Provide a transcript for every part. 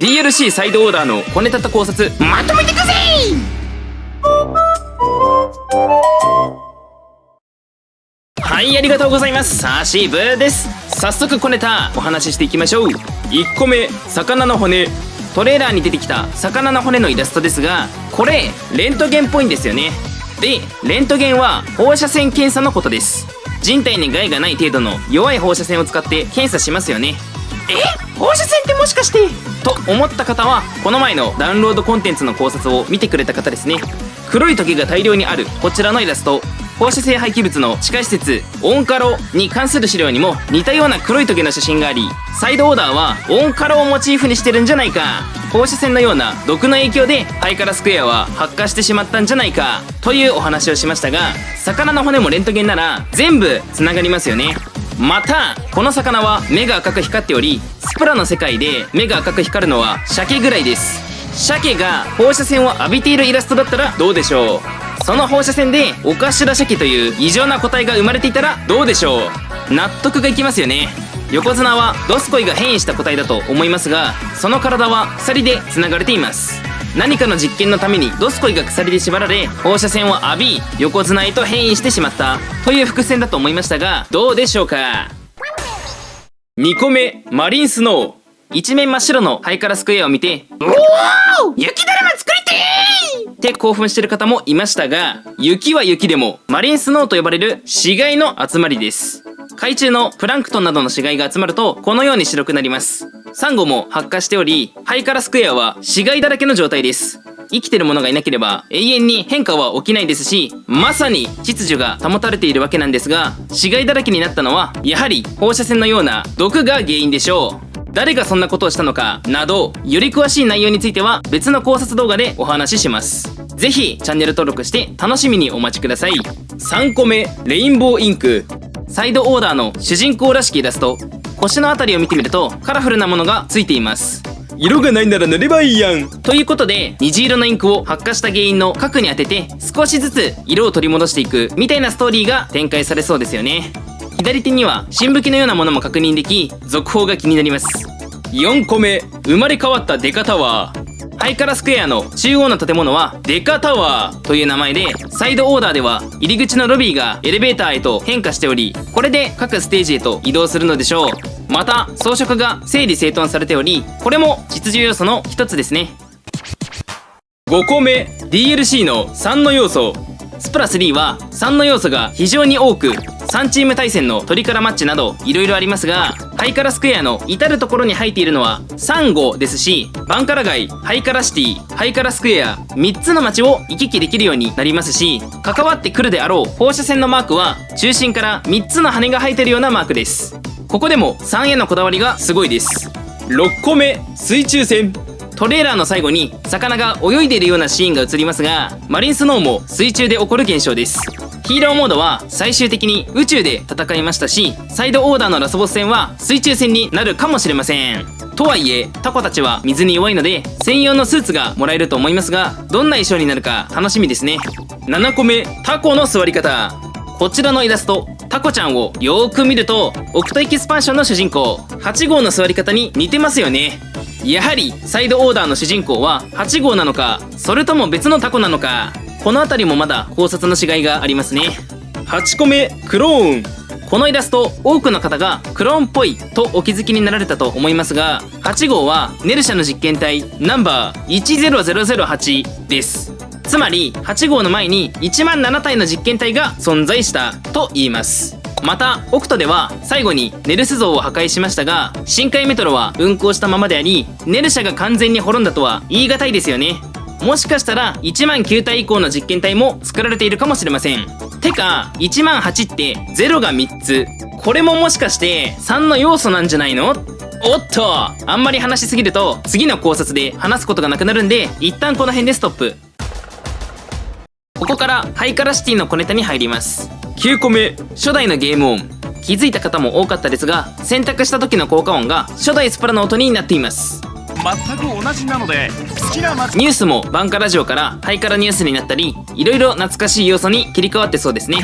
DLC サイドオーダーの小ネタと考察まとめてくぜ。はい、ありがとうございます。サシブです。早速小ネタお話ししていきましょう。1個目、魚の骨。トレーラーに出てきた魚の骨のイラストですが、これレントゲンっぽいんですよね。で、レントゲンは放射線検査のことです。人体に害がない程度の弱い放射線を使って検査しますよね。放射線ってもしかしてと思った方は、この前のダウンロードコンテンツの考察を見てくれた方ですね。黒いトゲが大量にあるこちらのイラスト、放射性廃棄物の地下施設オンカロに関する資料にも似たような黒いトゲの写真があり、サイドオーダーはオンカロをモチーフにしてるんじゃないか、放射線のような毒の影響でハイカラスクエアは発火してしまったんじゃないかというお話をしましたが、魚の骨もレントゲンなら全部つながりますよね。またこの魚は目が赤く光っており、スプラの世界で目が赤く光るのは鮭ぐらいです。鮭が放射線を浴びているイラストだったらどうでしょう。その放射線でオカシュラ鮭という異常な個体が生まれていたらどうでしょう。納得がいきますよね。横綱はドスコイが変異した個体だと思いますが、その体は鎖でつながれています。何かの実験のためにドスコイが鎖で縛られ放射線を浴び、横綱へと変異してしまったという伏線だと思いましたが、どうでしょうか。2個目、マリンスノー。一面真っ白のハイカラスクエアを見て、おお雪だるま作りてーって興奮してる方もいましたが、雪は雪でもマリンスノーと呼ばれる死骸の集まりです。海中のプランクトンなどの死骸が集まるとこのように白くなります。サンゴも発火しており、ハイカラスクエアは死骸だらけの状態です。生きてるものがいなければ永遠に変化は起きないですし、まさに秩序が保たれているわけなんですが、死骸だらけになったのはやはり放射線のような毒が原因でしょう。誰がそんなことをしたのかなど、より詳しい内容については別の考察動画でお話しします。ぜひチャンネル登録して楽しみにお待ちください。3個目、レインボーインク。サイドオーダーの主人公らしきイラスト、腰のあたりを見てみるとカラフルなものがついています。色がないなら塗ればいいやんということで、虹色のインクを発火した原因の核に当てて少しずつ色を取り戻していくみたいなストーリーが展開されそうですよね。左手には新武器のようなものも確認でき、続報が気になります。4個目、生まれ変わったデカタワー。ハイカラスクエアの中央の建物はデカタワーという名前で、サイドオーダーでは入り口のロビーがエレベーターへと変化しており、これで各ステージへと移動するのでしょう。また装飾が整理整頓されており、これも秩序要素の一つですね。5個目、 DLC の3の要素。スプラ3は3の要素が非常に多く、3チーム対戦のトリカラマッチなど色々ありますが、ハイカラスクエアの至る所に入っているのはサンゴですし、バンカラ街、ハイカラシティ、ハイカラスクエア3つの街を行き来できるようになりますし、関わってくるであろう放射線のマークは中心から3つの羽が生えているようなマークです。ここでも3へのこだわりがすごいです。6個目、水中戦。トレーラーの最後に魚が泳いでいるようなシーンが映りますが、マリンスノーも水中で起こる現象です。ヒーローモードは最終的に宇宙で戦いましたし、サイドオーダーのラスボス戦は水中戦になるかもしれません。とはいえタコたちは水に弱いので専用のスーツがもらえると思いますが、どんな衣装になるか楽しみですね。7個目、タコの座り方。こちらのイラスト、タコちゃんをよーく見るとオクトエキスパンションの主人公8号の座り方に似てますよね。やはりサイドオーダーの主人公は8号なのか、それとも別のタコなのか、この辺りもまだ考察の違いがありますね。8個目、クローン。このイラスト、多くの方がクローンっぽいとお気づきになられたと思いますが、8号はネルシャの実験体ナンバー10008です。つまり8号の前に1万7体の実験体が存在したと言います。またオクトでは最後にネルス像を破壊しましたが、深海メトロは運行したままであり、ネルシャが完全に滅んだとは言い難いですよね。もしかしたら1万9体以降の実験体も作られているかもしれません。てか1万8って0が3つ、これももしかして3の要素なんじゃないの？おっと、あんまり話しすぎると次の考察で話すことがなくなるんで、一旦この辺でストップ。ここからハイカラシティの小ネタに入ります。9個目、初代のゲーム音。気づいた方も多かったですが、選択した時の効果音が初代スプラの音になっています。全く同じなので好きなニュースもバンカラジオからハイカラニュースになったり、いろいろ懐かしい要素に切り替わってそうですね。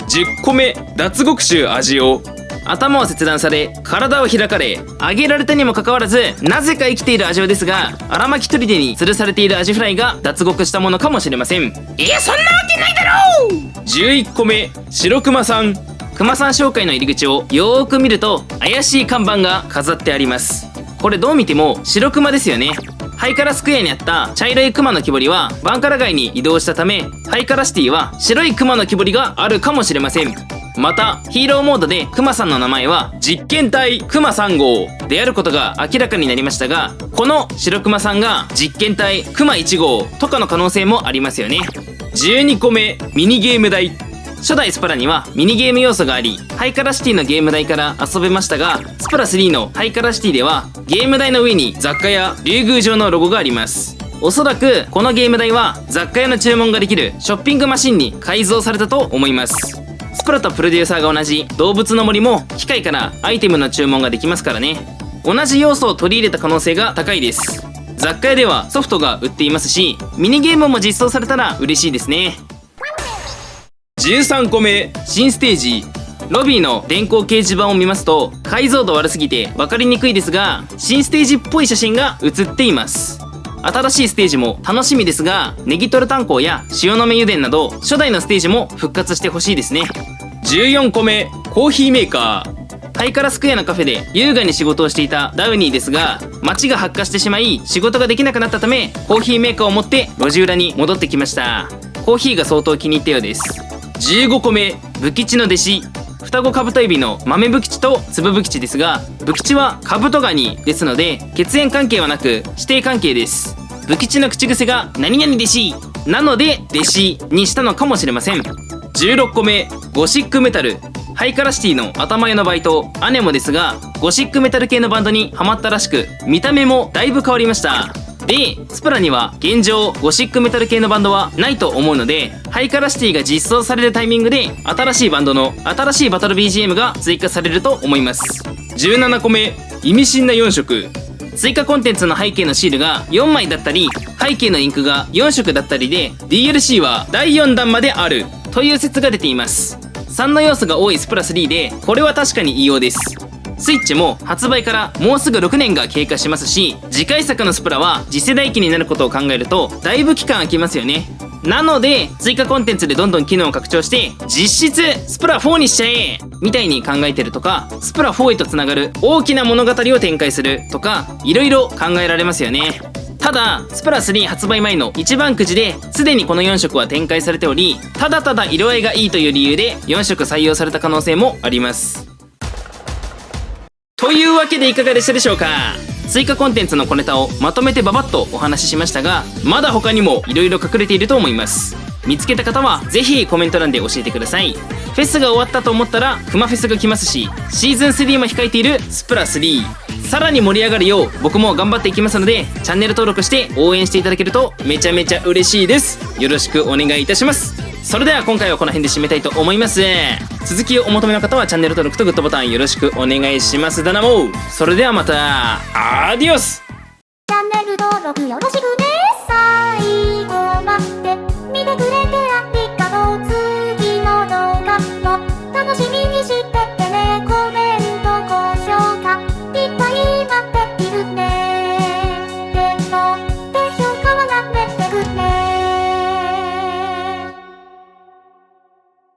10個目、脱獄臭味を。頭を切断され体を開かれ揚げられたにもかかわらずなぜか生きているアジオですが、荒巻砦に吊るされているアジフライが脱獄したものかもしれません。いや、そんなわけないだろう。11個目、白熊さん。熊さん紹介の入り口をよーく見ると怪しい看板が飾ってあります。これどう見ても白熊ですよね。ハイカラスクエアにあった茶色い熊の木彫りはバンカラ街に移動したため、ハイカラシティは白い熊の木彫りがあるかもしれません。またヒーローモードでクマさんの名前は実験体クマ3号であることが明らかになりましたが、この白クマさんが実験体クマ1号とかの可能性もありますよね。12個目、ミニゲーム台。初代スプラにはミニゲーム要素があり、ハイカラシティのゲーム台から遊べましたが、スプラ3のハイカラシティではゲーム台の上に雑貨や竜宮城のロゴがあります。おそらくこのゲーム台は雑貨屋の注文ができるショッピングマシンに改造されたと思います。スプラとプロデューサーが同じ動物の森も機械からアイテムの注文ができますからね。同じ要素を取り入れた可能性が高いです。雑貨屋ではソフトが売っていますし、ミニゲームも実装されたら嬉しいですね。13個目、新ステージ。ロビーの電光掲示板を見ますと解像度悪すぎて分かりにくいですが、新ステージっぽい写真が写っています。新しいステージも楽しみですが、ネギトロ炭鉱や塩の目油田など初代のステージも復活してほしいですね。14個目、コーヒーメーカー。ハイカラスクエアのカフェで優雅に仕事をしていたダウニーですが、街が発火してしまい仕事ができなくなったため、コーヒーメーカーを持って路地裏に戻ってきました。コーヒーが相当気に入ったようです。15個目、武吉の弟子。双子カブトエビの豆武吉と粒武吉ですが、武吉はカブトガニですので血縁関係はなく師弟関係です。武吉の口癖が何々弟子なので弟子にしたのかもしれません。16個目、ゴシックメタル。ハイカラシティの頭屋のバイトアネモですが、ゴシックメタル系のバンドにハマったらしく、見た目もだいぶ変わりました。でスプラには現状ゴシックメタル系のバンドはないと思うので、ハイカラシティが実装されるタイミングで新しいバンドの新しいバトル BGM が追加されると思います。17個目、意味深な4色。追加コンテンツの背景のシールが4枚だったり、背景のインクが4色だったりで DLC は第4弾まであるという説が出ています。3の要素が多いスプラ3で、これは確かにいいようです。スイッチも発売からもうすぐ6年が経過しますし、次回作のスプラは次世代機になることを考えるとだいぶ期間空きますよね。なので追加コンテンツでどんどん機能を拡張して実質スプラ4にしちゃえみたいに考えてるとか、スプラ4へとつながる大きな物語を展開するとか、いろいろ考えられますよね。ただスプラ3発売前の一番くじですでにこの4色は展開されており、ただただ色合いがいいという理由で4色採用された可能性もあります。というわけでいかがでしたでしょうか。追加コンテンツの小ネタをまとめてババッとお話ししましたが、まだ他にも色々隠れていると思います。見つけた方はぜひコメント欄で教えてください。フェスが終わったと思ったらクマフェスが来ますし、シーズン3も控えているスプラ3、さらに盛り上がるよう僕も頑張っていきますので、チャンネル登録して応援していただけるとめちゃめちゃ嬉しいです。よろしくお願いいたします。それでは今回はこの辺で締めたいと思います。続きをお求めの方はチャンネル登録とグッドボタンよろしくお願いします。だなもう。それではまたアディオス。チャンネル登録よろしくね。